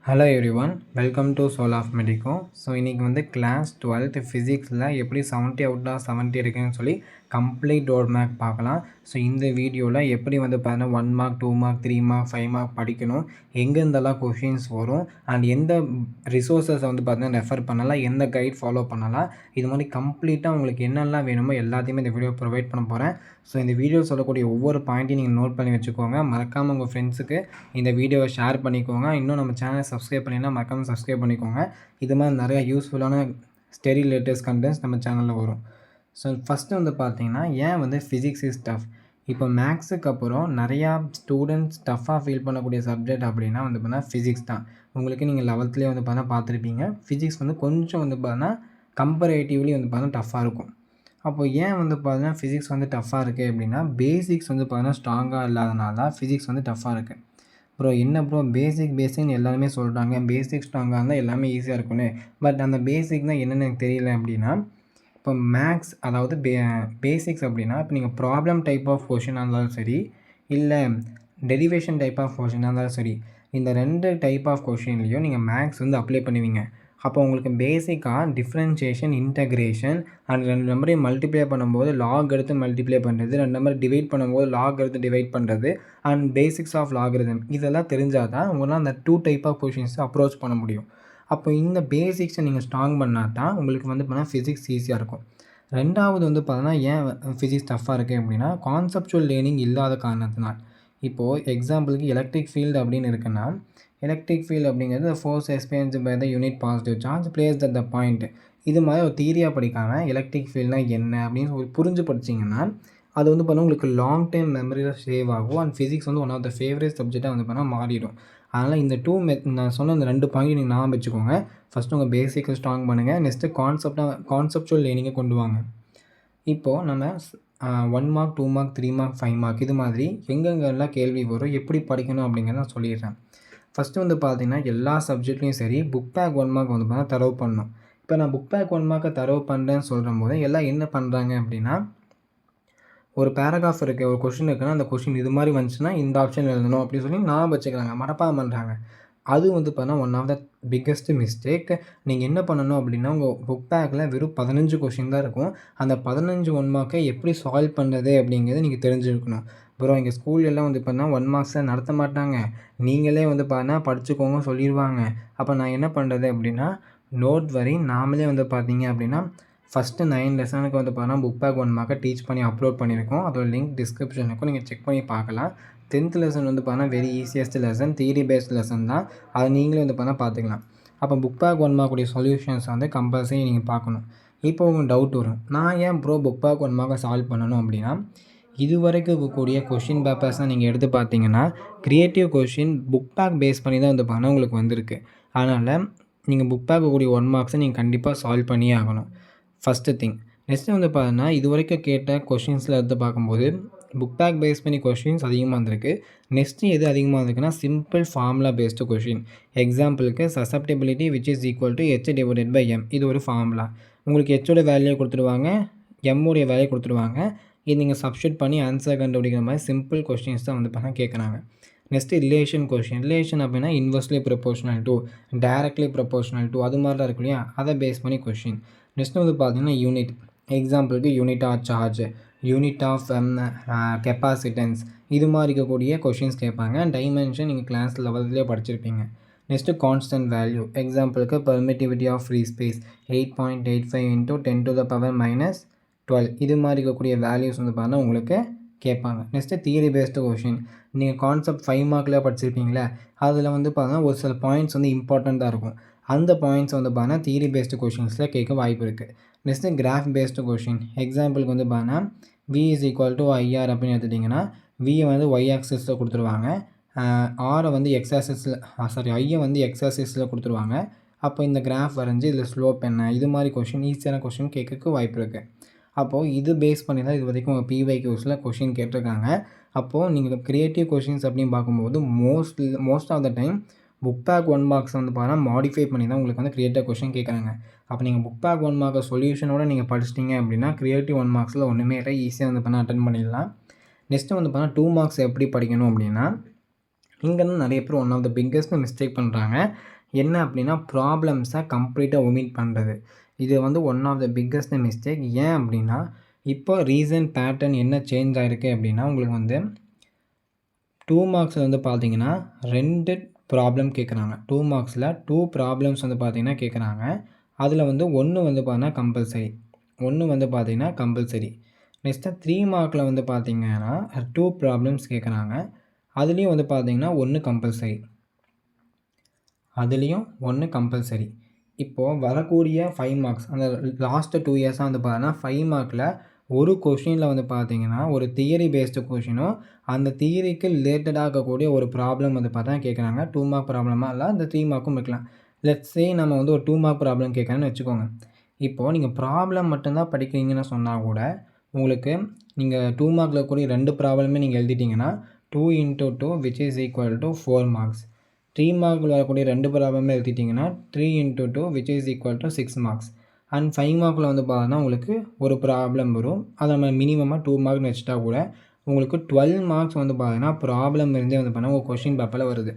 Hello everyone, welcome to soul of medico. So இன்றைக்கி வந்து class 12th ஃபிசிக்ஸில் எப்படி 70 அவுட் ஆஃப் 70 இருக்குன்னு சொல்லி கம்ப்ளீட் ரோட் மேப் பார்க்கலாம். ஸோ இந்த வீடியோவில் எப்படி வந்து பார்த்தீங்கன்னா 1 மார்க் 2 மார்க் 3 மார்க் 5 மார்க் படிக்கணும், எங்கேருந்தெல்லாம் கொஷின்ஸ் வரும் அண்ட் எந்த ரிசோர்ஸஸை வந்து பார்த்தீங்கன்னா ரெஃபர் பண்ணலாம், எந்த கைட் ஃபாலோ பண்ணலாம், இது மாதிரி கம்ப்ளீட்டாக உங்களுக்கு என்னெல்லாம் வேணுமோ எல்லாத்தையுமே இந்த வீடியோ ப்ரொவைட் பண்ண போகிறேன். ஸோ இந்த வீடியோ சொல்லக்கூடிய ஒவ்வொரு பாயிண்ட்டையும் நீங்கள் நோட் பண்ணி வச்சுக்கோங்க. மறக்காமல் உங்கள் ஃப்ரெண்ட்ஸுக்கு இந்த வீடியோவை ஷேர் பண்ணிக்கோங்க. இன்னும் நம்ம சேனலை சப்ஸ்கிரைப் பண்ணினா மறக்காமல் சப்ஸ்கிரைப் பண்ணிக்கோங்க. இது மாதிரி நிறையா யூஸ்ஃபுல்லான ஸ்டடி ரிலேட்டட் கண்டென்ட்ஸ் நம்ம சேனலில் வரும். ஸோ ஃபஸ்ட்டு வந்து பார்த்தீங்கன்னா ஏன் வந்து ஃபிசிக்ஸ் இஸ் டஃப். இப்போ மேக்ஸுக்கு அப்புறம் நிறையா ஸ்டூடெண்ட்ஸ் டஃப்பாக ஃபீல் பண்ணக்கூடிய சப்ஜெக்ட் அப்படின்னா வந்து பார்த்தீங்கன்னா ஃபிசிக்ஸ் தான். உங்களுக்கு நீங்கள் 11th வந்து பார்த்தா பார்த்துருப்பீங்க. ஃபிசிக்ஸ் வந்து கொஞ்சம் வந்து பார்த்தீங்கன்னா கம்பேரேட்டிவ்லி வந்து பார்த்தீங்கன்னா டஃப்பாக இருக்கும். அப்போது ஏன் வந்து பார்த்தீங்கன்னா ஃபிசிக்ஸ் வந்து டஃப்பாக இருக்குது அப்படின்னா பேசிக்ஸ் வந்து பார்த்தீங்கன்னா ஸ்ட்ராங்காக இல்லாதனால தான் ஃபிசிக்ஸ் வந்து டஃப்பாக இருக்குது. ப்ரோ என்ன ப்ரோ பேசிக்னு எல்லாருமே சொல்கிறாங்க, பேசிக் ஸ்ட்ராங்காக இருந்தால் எல்லாமே ஈஸியாக இருக்கும்னு. பட் அந்த பேசிக்னால் என்னென்னு எனக்கு தெரியல அப்படின்னா, இப்போ மேக்ஸ் அதாவது பேசிக்ஸ் அப்படின்னா இப்போ நீங்கள் ப்ராப்ளம் டைப் ஆஃப் கொஷினாக இருந்தாலும் சரி, இல்லை டெரிவேஷன் டைப் ஆஃப் கொஷினாக இருந்தாலும் சரி, இந்த 2 டைப் ஆஃப் கொஷின்லேயும் நீங்கள் மேக்ஸ் வந்து அப்ளை பண்ணுவீங்க. அப்போ உங்களுக்கு பேசிக்காக டிஃப்ரென்ஷியேஷன், இன்டகிரேஷன் அண்ட் 2 நம்பரையும் மல்டிப்ளை பண்ணும்போது லாக் எடுத்து மல்டிப்ளை பண்ணுறது, 2 நம்பர் டிவைட் பண்ணும்போது லாக் எடுத்து டிவைட் பண்ணுறது அண்ட் பேசிக்ஸ் ஆஃப் லாகரிதம் இதெல்லாம் தெரிஞ்சால் தான் உங்களால் அந்த 2 டைப் ஆஃப் கொஷின்ஸை அப்ரோச் பண்ண முடியும். அப்போ இந்த பேசிக்ஸை நீங்கள் ஸ்ட்ராங் பண்ணால் தான் உங்களுக்கு வந்து பார்த்தீங்கன்னா ஃபிசிக்ஸ் ஈஸியாக இருக்கும். ரெண்டாவது வந்து பார்த்தீங்கன்னா ஏன் ஃபிசிக்ஸ் டஃப்பாக இருக்குது அப்படின்னா கான்செப்சுவல் லேர்னிங் இல்லாத காரணத்தினால். இப்போது எக்ஸாம்பிளுக்கு எலக்ட்ரிக் ஃபீல்டு அப்படின்னு இருக்குன்னா, எலக்ட்ரிக் ஃபீல்டு அப்படிங்கிறது force experience by the unit positive charge place at the point. இது மாதிரி ஒரு தியரியாக படிக்காமல் எலக்ட்ரிக் ஃபீல்டுனா என்ன அப்படின்னு புரிஞ்சு படிச்சிங்கன்னா அது வந்து பார்த்தா உங்களுக்கு லாங் டைம் மெமரியில் சேவ் ஆகும் அண்ட் ஃபிசிக்ஸ் வந்து ஒன் ஆஃப் த ஃபேவரட் சப்ஜெக்டாக வந்து பார்த்தா மாறிடும். அதனால் இந்த நான் சொன்ன இந்த 2 பாயிண்ட் நீங்கள் ஞாபகம் வச்சுக்கோங்க. ஃபஸ்ட்டு உங்கள் பேசிக்கை ஸ்ட்ராங் பண்ணுங்கள், நெக்ஸ்ட்டு கான்செப்சுவல் லேர்னிங்கை கொண்டு வாங்க. இப்போது நம்ம 1 மார்க் 2 மார்க் 3 மார்க் 5 மார்க் இது மாதிரி எங்கெங்கெல்லாம் கேள்வி வரும், எப்படி படிக்கணும் அப்படிங்கிறத நான் சொல்லிடுறேன். ஃபஸ்ட்டு வந்து பார்த்தீங்கன்னா எல்லா சப்ஜெக்ட்லேயும் சரி புக் பேக் 1 மார்க் வந்து பார்த்தா தரவு பண்ணணும். இப்போ நான் புக் பேக் 1 மார்க்கை தரவு பண்ணுறேன்னு சொல்கிற போது எல்லாம் என்ன பண்ணுறாங்க அப்படின்னா, ஒரு பேராகிராஃப் இருக்குது, ஒரு கொஷின் இருக்குன்னா அந்த கொஷின் இது மாதிரி வந்துச்சுன்னா இந்த ஆப்ஷன் எழுதணும் அப்படின்னு சொல்லி ஞாபகம் வச்சுக்கிறாங்க, மனப்பாடம் பண்ணுறாங்க. அது வந்து பார்த்தீங்கன்னா one of the biggest mistake. நீங்கள் என்ன பண்ணணும் அப்படின்னா உங்கள் புக் பேக்கில் வெறும் 15 கொஷின் தான் இருக்கும். அந்த 15 1 மார்க்கை எப்படி சால்வ் பண்ணுறது அப்படிங்கிறத நீங்கள் தெரிஞ்சுருக்கணும். அப்புறம் எங்கள் ஸ்கூல்லலாம் வந்து பார்த்தீங்கன்னா 1 மார்க்ஸில் நடத்த மாட்டாங்க, நீங்களே வந்து பார்த்தீங்கன்னா படிச்சுக்கோங்க சொல்லிடுவாங்க. அப்போ நான் என்ன பண்ணுறது அப்படின்னா நோட் வரி நாமளே வந்து பார்த்தீங்க அப்படின்னா ஃபஸ்ட்டு 9 லெசனுக்கு வந்து பார்த்தீங்கன்னா புக் பேக் 1 மார்க்கை டீச் பண்ணி அப்லோட் பண்ணியிருக்கோம். அதோட லிங்க் டிஸ்கிரிப்ஷனுக்கும் நீங்கள் செக் பண்ணி பார்க்கலாம். 10th லெசன் வந்து பார்த்தீங்கன்னா very easiest lesson, theory paste lesson தான். அதை நீங்களே வந்து பார்த்தீங்கன்னா பார்த்துக்கலாம். அப்போ புக் பேக் 1 மார்க்குடைய சொல்யூஷன்ஸ் வந்து கம்பல்சரி நீங்கள் பார்க்கணும். இப்போ உங்களுக்கு டவுட் வரும், நான் ஏன் ப்ரோ புக் பேக் 1 மார்க்கை சால்வ் பண்ணணும் அப்படின்னா, இது வரைக்கும் இருக்கக்கூடிய கொஷின் பேப்பர்ஸ்லாம் நீங்கள் எடுத்து பார்த்தீங்கன்னா creative question book back base பண்ணி தான் வந்து பார்த்தீங்கன்னா உங்களுக்கு வந்திருக்கு. அதனால் நீங்கள் புக் பேக் கூடிய 1 மார்க்ஸை நீங்கள் கண்டிப்பாக சால்வ் பண்ணியே ஆகணும். First thing. நெக்ஸ்ட்டு வந்து பார்த்தீங்கன்னா இது வரைக்கும் கேட்ட கொஷின்ஸில் எடுத்து பார்க்கும்போது புக் பேக் பேஸ் பண்ணி கொஷின்ஸ் அதிகமாக இருந்திருக்கு. நெக்ஸ்ட்டு எது அதிகமாக இருந்திருக்குன்னா சிம்பிள் ஃபார்முலா பேஸ்டு கொஷின். எக்ஸாம்பிளுக்கு susceptibility which is equal to H/M. இது ஒரு ஃபார்முலா. உங்களுக்கு Hோட வேல்யூ கொடுத்துருவாங்க, Mோடைய வேல்யூ கொடுத்துருவாங்க. இது நீங்கள் சப்ஸ்டியூட் பண்ணி ஆன்சர் கண்டுபிடிக்கிற மாதிரி சிம்பிள் கொஷின்ஸ் தான் வந்து பார்த்தா கேட்குறாங்க. Next relation question. ரிலேஷன் அப்படின்னா inversely proportional to, directly proportional to அது மாதிரி தான் இருக்கு இல்லையா, அதை பேஸ் பண்ணி கொஷின். நெக்ஸ்ட்டு வந்து பார்த்தீங்கன்னா யூனிட். எக்ஸாம்பிளுக்கு unit of charge, unit of capacitance இது மாதிரி இருக்கக்கூடிய கொஷின்ஸ் கேட்பாங்க. டைமென்ஷன் நீங்கள் கிளாஸ் லெவல்லே படிச்சிருப்பீங்க. Next constant value. எக்ஸாம்பிளுக்கு பெர்மிட்டிவிட்டி ஆஃப் ஃப்ரீ ஸ்பேஸ் 8.85 × 10⁻⁻12 இது மாதிரி இருக்கக்கூடிய வேல்யூஸ் வந்து பார்த்தீங்கன்னா உங்களுக்கு கேட்பாங்க. Next theory based question. நீங்கள் கான்செப்ட் 5 மார்க்கில் படிச்சிருப்பீங்களே, அதில் வந்து பார்த்தீங்கன்னா ஒரு சில பாயிண்ட்ஸ் வந்து இம்பார்ட்டண்ட்டாக இருக்கும். அந்த பாயிண்ட்ஸ் வந்து பார்த்தீங்கன்னா தியரி பேஸ்டு கொஷின்ஸில் கேட்க வாய்ப்பு இருக்குது. Next graph based question. எக்ஸாம்பிளுக்கு வந்து பார்த்தீங்கன்னா V = IR அப்படின்னு எடுத்துட்டிங்கன்னா வியை வந்து ஒய் ஆக்சிஸில் கொடுத்துருவாங்க, ஆரை வந்து ஐயை வந்து எக்ஸ் ஆக்சிஸில் கொடுத்துருவாங்க. அப்போ இந்த கிராஃப் வரைஞ்சி இதில் ஸ்லோப் என்ன, இது மாதிரி கொஷின் ஈஸியான கொஷின் கேட்கறதுக்கு வாய்ப்பு இருக்குது. அப்போது இது பேஸ் பண்ணி தான் இது வரைக்கும் உங்கள் PYQஸில் கொஷின் கேட்டிருக்காங்க. அப்போது நீங்கள் க்ரியேட்டிவ் கொஷின்ஸ் அப்படின்னு பார்க்கும்போது most of the time book back 1 marks வந்து பார்த்தீங்கன்னா மாடிஃபை பண்ணி தான் உங்களுக்கு வந்து க்ரியேட்டிவ் கொஷின் கேட்குறாங்க. அப்போ நீங்கள் புக் பேக் 1 மார்க்கை சொல்யூஷனோட நீங்கள் படிச்சிட்டிங்க அப்படின்னா க்ரியேட்டிவ் 1 மார்க்ஸில் ஒன்றுமே இல்லை, ஈஸியாக வந்து பண்ணால் அட்டன் பண்ணிடலாம். நெக்ஸ்ட்டு வந்து பார்த்தீங்கன்னா 2 மார்க்ஸ் எப்படி படிக்கணும் அப்படின்னா, இங்கே தான் நிறைய பேர் one of the biggest mistake பண்ணுறாங்க. என்ன அப்படின்னா ப்ராப்ளம்ஸை கம்ப்ளீட்டாக ஒமிட் பண்ணுறது. இது வந்து one of the biggest mistake. ஏன் அப்படின்னா இப்போ ரீசன்ட் பேட்டர்ன் என்ன சேஞ்ச் ஆகிருக்கு அப்படின்னா உங்களுக்கு வந்து 2 மார்க்ஸில் வந்து பார்த்தீங்கன்னா 2 ப்ராப்ளம் கேட்குறாங்க. 2 மார்க்ஸில் 2 ப்ராப்ளம்ஸ் வந்து பார்த்தீங்கன்னா கேட்குறாங்க. அதில் வந்து 1 வந்து பார்த்தீங்கன்னா கம்பல்சரி. 1 வந்து பார்த்தீங்கன்னா கம்பல்சரி. நெக்ஸ்ட்டு 3 மார்க்கில் வந்து பார்த்தீங்கன்னா 2 ப்ராப்ளம்ஸ் கேட்குறாங்க. அதுலேயும் வந்து பார்த்தீங்கன்னா 1 கம்பல்சரி. அதுலேயும் 1 கம்பல்சரி. இப்போது வரக்கூடிய 5 மார்க்ஸ் அந்த லாஸ்ட்டு 2 இயர்ஸாக வந்து பார்த்தீங்கன்னா 5 மார்க்கில் ஒரு கொஷினில் வந்து பார்த்தீங்கன்னா ஒரு தியரி பேஸ்டு கொஷினும் அந்த தியரிக்கு ரிலேட்டடாக இருக்கக்கூடிய ஒரு ப்ராப்ளம் வந்து பார்த்தா கேட்குறாங்க. 2 மார்க் ப்ராப்ளமாக இல்லை, அந்த 3 மார்க்கும் இருக்கலாம். லெட்ஸ் சே நம்ம வந்து ஒரு 2 மார்க் ப்ராப்ளம் கேட்குறேன்னு வச்சுக்கோங்க. இப்போது நீங்கள் ப்ராப்ளம் மட்டும்தான் படிக்கிறீங்கன்னு சொன்னால் கூட உங்களுக்கு நீங்கள் 2 மார்க்கில் இருக்கக்கூடிய 2 ப்ராப்ளமே நீங்கள் எழுதிட்டிங்கன்னா 2 × 2 which is equal to 4 marks. 3 மார்க்கில் வரக்கூடிய 2 ப்ராப்ளமே எழுதிட்டிங்கன்னா 3 × 2 which is equal to 6 marks. And 5 மார்க்கில் வந்து பார்த்தீங்கன்னா உங்களுக்கு ஒரு ப்ராப்ளம் வரும். அதை நம்ம மினிமமாக 2 மார்க்னு வச்சுட்டா கூட உங்களுக்கு 12 மார்க்ஸ் வந்து பார்த்தீங்கன்னா ப்ராப்ளம் இருந்தே வந்து பார்த்தீங்கன்னா உங்கள் கொஷின் பேப்பரில் வருது.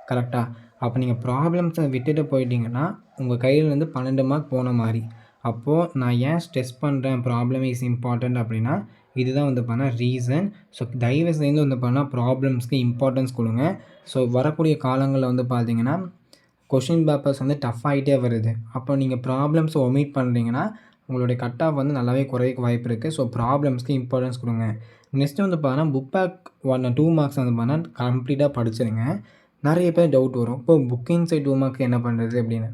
கரெக்டாக? அப்போ நீங்கள் ப்ராப்ளம்ஸை விட்டுட்டு போயிட்டீங்கன்னா உங்கள் கையிலேருந்து 12 மார்க் போன மாதிரி. அப்போது நான் ஏன் ஸ்ட்ரெஸ் பண்ணுறேன் ப்ராப்ளம் இஸ் இம்பார்ட்டண்ட் அப்படின்னா இதுதான் வந்து பார்த்தீங்கன்னா ரீசன். ஸோ தயவு செய்து வந்து பார்த்தீங்கன்னா ப்ராப்ளம்ஸ்க்கு இம்பார்ட்டன்ஸ் கொடுங்க. ஸோ வரக்கூடிய காலங்களில் வந்து பார்த்தீங்கன்னா கொஷின் பேப்பர்ஸ் வந்து டஃப் ஆகிட்டே வருது. அப்போ நீங்கள் ப்ராப்ளம்ஸை ஒமிட் பண்ணுறீங்கன்னா உங்களுடைய கட் ஆஃப் வந்து நல்லாவே குறைக்க வாய்ப்பு இருக்குது. ஸோ ப்ராப்ளம்ஸ்க்கு இம்பார்ட்டன்ஸ் கொடுங்க. நெக்ஸ்ட்டு வந்து பார்த்தீங்கன்னா புக் பேக் 2 மார்க்ஸ் வந்து பார்த்தீங்கன்னா கம்ப்ளீட்டாக படிச்சிருங்க. நிறைய பேர் டவுட் வரும், இப்போ புக் இன்சைட் 2 மார்க் என்ன பண்ணுறது அப்படின்னு.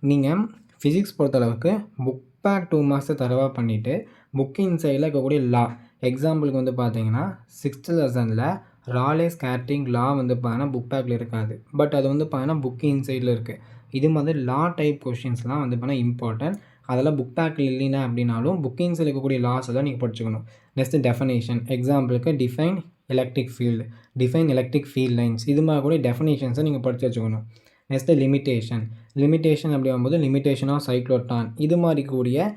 நீங்கள் ஃபிசிக்ஸ் பொறுத்தளவுக்கு புக் பேக் 2 மார்க்ஸை தரவாக பண்ணிவிட்டு புக் இன்சைடில் இருக்கக்கூடிய லா, எக்ஸாம்பிளுக்கு வந்து பார்த்தீங்கன்னா 6th லெசனில் ராலே ஸ்கேட்டரிங் லா வந்து பார்த்தீங்கன்னா புக் பேக்கில் இருக்காது. பட் அது வந்து பார்த்தீங்கன்னா புக் இன்சைடில் இருக்குது. இது மாதிரி லா டைப் கொஷின்ஸ்லாம் வந்து பார்த்தீங்கன்னா இம்பார்ட்டன்ட். அதெல்லாம் புக் பேக்கில் இல்லைன்னா அப்படின்னாலும் புக் இன்சைடில் இருக்கக்கூடிய லாஸ் எல்லாம் நீங்கள் படிச்சுக்கணும். நெக்ஸ்ட்டு டெஃபனேஷன், எக்ஸாம்பிளுக்கு define electric field, define electric field lines, இது மாதிரி கூட டெஃபனேஷன்ஸை நீங்கள் படித்து வச்சுக்கணும். நெக்ஸ்ட்டு லிமிட்டேஷன் அப்படி வரும்போது லிமிட்டேஷன் ஆஃப் சைக்ளோட்ரான், இது மாதிரி கூடிய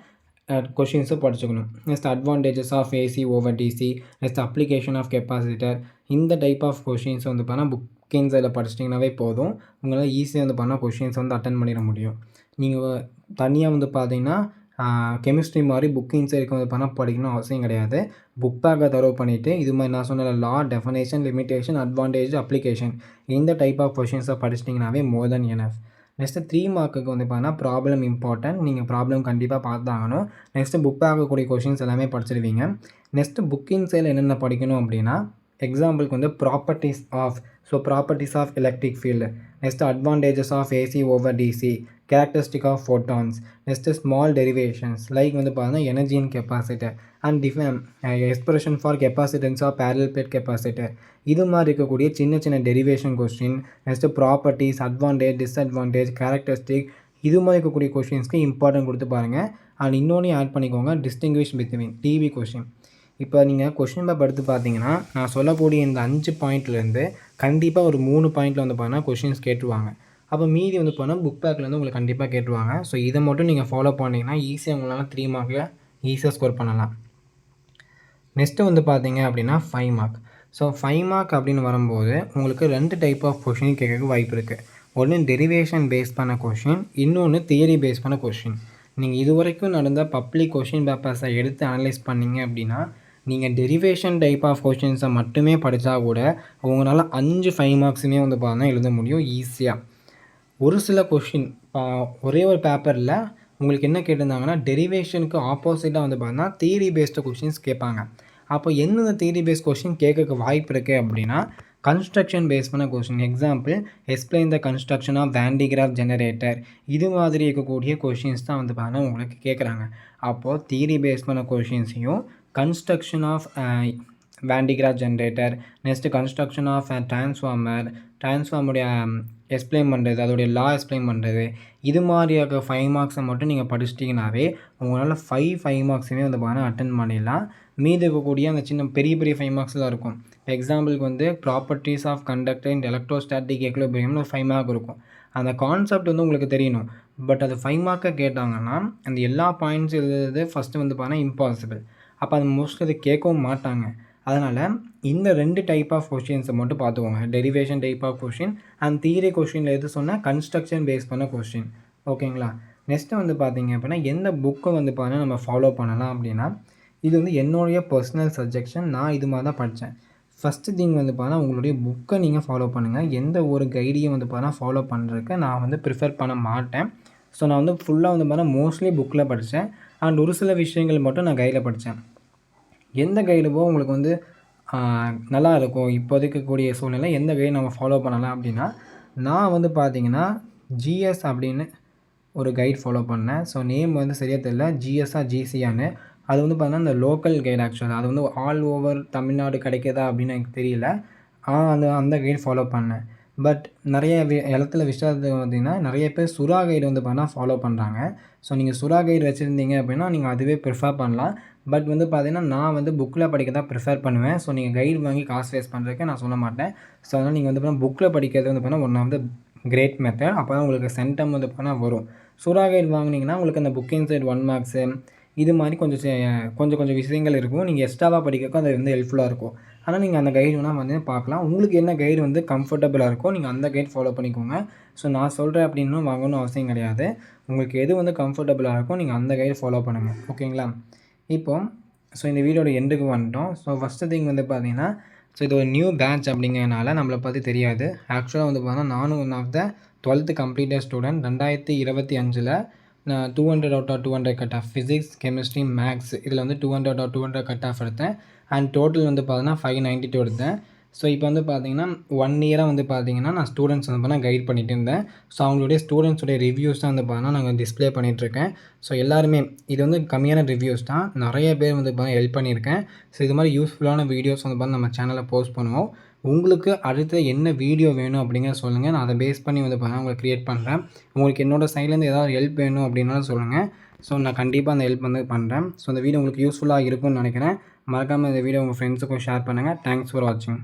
கொஷின்ஸை படிச்சுக்கணும். Next advantages of AC over DC, next application of capacitor, இந்த டைப் ஆஃப் கொஷின்ஸ் வந்து பார்த்தீங்கன்னா புக் இன்சைடில் படிச்சிட்டிங்கனாவே போதும். உங்களால் ஈஸியாக வந்து பார்த்தீங்கன்னா கொஷின்ஸ் வந்து அட்டன் பண்ணிட முடியும். நீங்கள் தனியாக வந்து பார்த்தீங்கன்னா கெமிஸ்ட்ரி மாதிரி புக் இன்சைடுக்கு வந்து பார்த்தீங்கன்னா படிக்கணும் அவசியம் கிடையாது. புக் பேக்கை தரவு பண்ணிவிட்டு இது மாதிரி நான் சொன்ன law, definition, limitation, advantage, application, இந்த டைப் ஆஃப் கொஷின்ஸை படிச்சிட்டிங்கனாவே மோர் தென் எனஃப். நெக்ஸ்ட்டு 3 மார்க்குக்கு வந்து பார்த்தீங்கன்னா ப்ராப்ளம் இம்பார்ட்டன்ட். நீங்கள் ப்ராப்ளம் கண்டிப்பாக பார்த்தாகணும். நெக்ஸ்ட்டு புக் ஆகக்கூடிய கொஷின்ஸ் எல்லாமே படிச்சிடுவீங்க. நெக்ஸ்ட்டு புக் இன்சைடில் என்னென்ன படிக்கணும் அப்படின்னா எக்ஸாம்பிளுக்கு வந்து properties of electric field, next advantages of AC over DC, characteristic of photons, next small derivations like வந்து பார்த்தீங்கன்னா energy and capacitor and expression for capacitance of parallel plate capacitor, இது மாதிரி இருக்கக்கூடிய சின்ன சின்ன derivation question, next properties, advantage, disadvantage, characteristic, இது மாதிரி இருக்கக்கூடிய கொஷின்ஸ்க்கு இம்பார்ட்டன்ட் கொடுத்து பாருங்கள். அண்ட் இன்னொன்று ஆட் பண்ணிக்கோங்க, டிஸ்டிங்விஷ் பிட்வீன் டிவி கொஷின். இப்போ நீங்கள் கொஷின் பேப்பர் எடுத்து பார்த்தீங்கன்னா நான் சொல்லக்கூடிய இந்த 5 பாயிண்ட்லேருந்து கண்டிப்பாக ஒரு 3 பாயிண்ட்டில் வந்து பார்த்தீங்கன்னா கொஷின்ஸ் கேட்டுருவாங்க. அப்போ மீதி வந்து பார்த்தீங்கன்னா புக் பேக்லேருந்து உங்களுக்கு கண்டிப்பாக கேட்டுருவாங்க. ஸோ இதை மட்டும் நீங்கள் ஃபாலோ பண்ணிங்கன்னா ஈஸியாக உங்களால் 3 மார்க்கில் ஈஸியாக ஸ்கோர் பண்ணலாம். நெக்ஸ்ட்டு வந்து பார்த்தீங்க அப்படின்னா 5 மார்க். ஸோ 5 மார்க் அப்படின்னு வரும்போது உங்களுக்கு 2 டைப் ஆஃப் கொஷின் கேட்க வாய்ப்பு இருக்குது. ஒன்று டெரிவேஷன் பேஸ் பண்ண கொஷின், இன்னொன்று தியரி பேஸ் பண்ண கொஷின். நீங்கள் இது வரைக்கும் நடந்த பப்ளிக் கொஷின் பேப்பர்ஸை எடுத்து அனலைஸ் பண்ணிங்க அப்படின்னா நீங்கள் டெரிவேஷன் டைப் ஆஃப் கொஷின்ஸை மட்டுமே படித்தா கூட உங்களால் 5 மார்க்ஸுமே வந்து பார்த்தீங்கன்னா எழுத முடியும் ஈஸியாக. ஒரு சில கொஷின் ஒரே ஒரு பேப்பரில் உங்களுக்கு என்ன கேட்டிருந்தாங்கன்னா டெரிவேஷனுக்கு ஆப்போசிட்டாக வந்து பார்த்தீங்கன்னா தியரி பேஸ்டு கொஷின்ஸ் கேட்பாங்க. அப்போ எந்தெந்த தியரி பேஸ்ட் கொஷின் கேட்க வாய்ப்பு இருக்குது அப்படின்னா கன்ஸ்ட்ரக்ஷன் பேஸ் பண்ண question, example explain the construction of Van de Graaff generator, இது மாதிரி இருக்கக்கூடிய கொஷின்ஸ் தான் வந்து பார்த்தீங்கன்னா உங்களுக்கு கேட்குறாங்க. அப்போது தியரி பேஸ் பண்ண கொஷின்ஸையும் construction of Van de Graaff generator, next construction of டிரான்ஸ்ஃபார்முடைய எக்ஸ்பிளைன் பண்ணுறது, அதோடைய லா எக்ஸ்பிளைன் பண்ணுறது, இது மாதிரியாக 5 மார்க்ஸை மட்டும் நீங்கள் படிச்சிட்டிங்கனாவே உங்களால் 5 மார்க்ஸுமே வந்து பார்த்தீங்கன்னா அட்டன் பண்ணிடலாம். மீதி இருக்கக்கூடிய அந்த சின்ன பெரிய 5 மார்க்ஸ் தான் இருக்கும். எக்ஸாம்பிளுக்கு வந்து properties of conductor and electrostatic எக்விலிபிரியம்னு ஒரு 5 மார்க் இருக்கும். அந்த கான்செப்ட் வந்து உங்களுக்கு தெரியணும். பட் அது 5 மார்க்கை கேட்டாங்கன்னா அந்த எல்லா பாயிண்ட்ஸ் எழுதுறது ஃபஸ்ட்டு வந்து பார்த்தீங்கன்னா இம்பாசிபிள். அப்போ அது மோஸ்ட்லி அது கேட்கவும் மாட்டாங்க. அதனால் இந்த 2 டைப் ஆஃப் கொஸ்டின்ஸை மட்டும் பார்த்துக்கோங்க. Derivation type of question and theory கொஸ்டினில் எது சொன்னால் கன்ஸ்ட்ரக்ஷன் பேஸ் பண்ண கொஸ்டின். ஓகேங்களா? நெக்ஸ்ட்டு வந்து பார்த்தீங்க அப்படின்னா எந்த புக்கை வந்து பார்த்தீங்கன்னா நம்ம ஃபாலோ பண்ணலாம் அப்படின்னா, இது வந்து என்னுடைய பர்சனல் சஜெஷன். நான் இது மாதிரி தான் படித்தேன். ஃபஸ்ட்டு திங் வந்து பார்த்தீங்கன்னா உங்களுடைய புக்கை நீங்கள் ஃபாலோ பண்ணுங்கள். எந்த ஒரு கைடையும் வந்து பார்த்தீங்கன்னா ஃபாலோ பண்ணுறதுக்கு நான் வந்து ப்ரிஃபர் பண்ண மாட்டேன். ஸோ நான் வந்து ஃபுல்லாக வந்து பார்த்தீங்கன்னா மோஸ்ட்லி புக்கில் படித்தேன் அண்ட் ஒரு சில விஷயங்கள் மட்டும் நான் கைடில் படித்தேன். எந்த கைடுவோ உங்களுக்கு வந்து நல்லா இருக்கும் இப்போதைக்கு இருக்கக்கூடிய சூழ்நிலை எந்த கைடு நம்ம ஃபாலோ பண்ணலாம் அப்படின்னா, நான் வந்து பார்த்தீங்கன்னா ஜிஎஸ் அப்படின்னு ஒரு கைட் ஃபாலோ பண்ணேன். ஸோ நேம் வந்து சரியாக தெரியல, ஜிஎஸ்ஸா ஜிசியான்னு. அது வந்து பார்த்தீங்கன்னா இந்த லோக்கல் கைடு ஆக்சுவலாக. அது வந்து ஆல் ஓவர் தமிழ்நாடு கிடைக்குதா அப்படின்னு எனக்கு தெரியல. அந்த அந்த கைடு ஃபாலோ பண்ணேன். பட் நிறைய இடத்துல விஷயத்தில் பார்த்தீங்கன்னா நிறைய பேர் சுறா கைடு வந்து பார்த்தீங்கன்னா ஃபாலோ பண்ணுறாங்க. ஸோ நீங்கள் சுறா கைடு வச்சுருந்தீங்க அப்படின்னா நீங்கள் அதுவே ப்ரிஃபர் பண்ணலாம். பட் வந்து பார்த்தீங்கன்னா நான் வந்து புக்கில் படிக்க தான் ப்ரிஃபர் பண்ணுவேன். ஸோ நீங்கள் கைடு வாங்கி காசு வேஸ்ட் பண்ணுறதுக்கு நான் சொல்ல மாட்டேன். ஸோ அதனால் நீங்கள் வந்து பார்த்தீங்கன்னா புக்கில் படிக்கிறது வந்து பார்த்தீங்கன்னா one of the great method. அப்போ தான் உங்களுக்கு சென்டம் வந்து பார்த்தீங்கன்னா வரும். சுறா கைடு வாங்கினீங்கன்னா உங்களுக்கு அந்த புக்கிங் சைடு 1 மார்க்ஸு இது மாதிரி கொஞ்சம் விஷயங்கள் இருக்கும். நீங்கள் எக்ஸ்ட்ராவாக படிக்கிறதுக்கும் அது வந்து ஹெல்ப்ஃபுல்லாக இருக்கும். ஆனால் நீங்கள் அந்த கைடு வேணால் வந்து பார்க்கலாம். உங்களுக்கு என்ன கைடு வந்து கம்ஃபர்டபுளாக இருக்கோ நீங்கள் அந்த கைடு ஃபாலோ பண்ணிக்கோங்க. ஸோ நான் சொல்கிறேன் அப்படின்னு வாங்கணும்னு அவசியம் கிடையாது. உங்களுக்கு எது வந்து கம்ஃபர்டபுளாக இருக்கோ நீங்கள் அந்த கைடு ஃபாலோ பண்ணுங்கள். ஓகேங்களா? ஸோ இந்த வீடியோட எண்டுக்கு வந்துட்டோம். ஸோ ஃபஸ்ட்டு திங் வந்து பார்த்தீங்கன்னா, ஸோ இது ஒரு நியூ பேட்ச் அப்படிங்கிறனால நம்மளை பற்றி தெரியாது. ஆக்சுவலாக வந்து பார்த்தீங்கன்னா நானும் one of the 12th completed student. 2025 நான் 200 out of 200 cut off physics, chemistry, maths இதில் வந்து 200 அவுட் ஆஃப் 200 கட் ஆஃப் எடுத்தேன். அண்ட் டோட்டல் வந்து பார்த்தீங்கன்னா 592 எடுத்தேன். ஸோ இப்போ வந்து பார்த்தீங்கன்னா 1 இயராக வந்து பார்த்தீங்கன்னா நான் ஸ்டூடெண்ட்ஸ் வந்து பார்த்தீங்கன்னா கைட் பண்ணிகிட்டு இருந்தேன். ஸோ அவங்களுடைய ஸ்டூடெண்ட்ஸுடைய ரிவ்யூஸ் தான் வந்து பார்த்தீங்கன்னா நாங்கள் டிஸ்பிளே பண்ணிகிட்ருக்கேன். ஸோ எல்லாருமே இது வந்து கம்மியான ரிவ்யூஸ் தான். நிறைய பேர் வந்து பார்த்தீங்கன்னா ஹெல்ப் பண்ணியிருக்கேன். ஸோ இது மாதிரி யூஸ்ஃபுல்லான வீடியோஸ் வந்து பார்த்தீங்கன்னா நம்ம சேனலில் போஸ்ட் பண்ணுவோம். உங்களுக்கு அடுத்து என்ன வீடியோ வேணும் அப்படிங்கிறத சொல்லுங்கள். நான் அதை பேஸ் பண்ணி வந்து பார்த்தீங்கன்னா உங்களுக்கு க்ரியேட் பண்ணுறேன். உங்களுக்கு என்னோடய சைட்லேருந்து ஏதாவது ஹெல்ப் வேணும் அப்படின்னாலும் சொல்லுங்கள். ஸோ நான் கண்டிப்பாக அந்த ஹெல்ப் வந்து பண்ணுறேன். ஸோ இந்த வீடியோ உங்களுக்கு யூஸ்ஃபுல்லாக இருக்கும்னு நினைக்கிறேன். மறக்காமல் இந்த வீடியோ உங்கள் ஃப்ரெண்ட்ஸுக்கும் ஷேர் பண்ணுங்கள். தேங்க்ஸ் ஃபார் வாட்சிங்.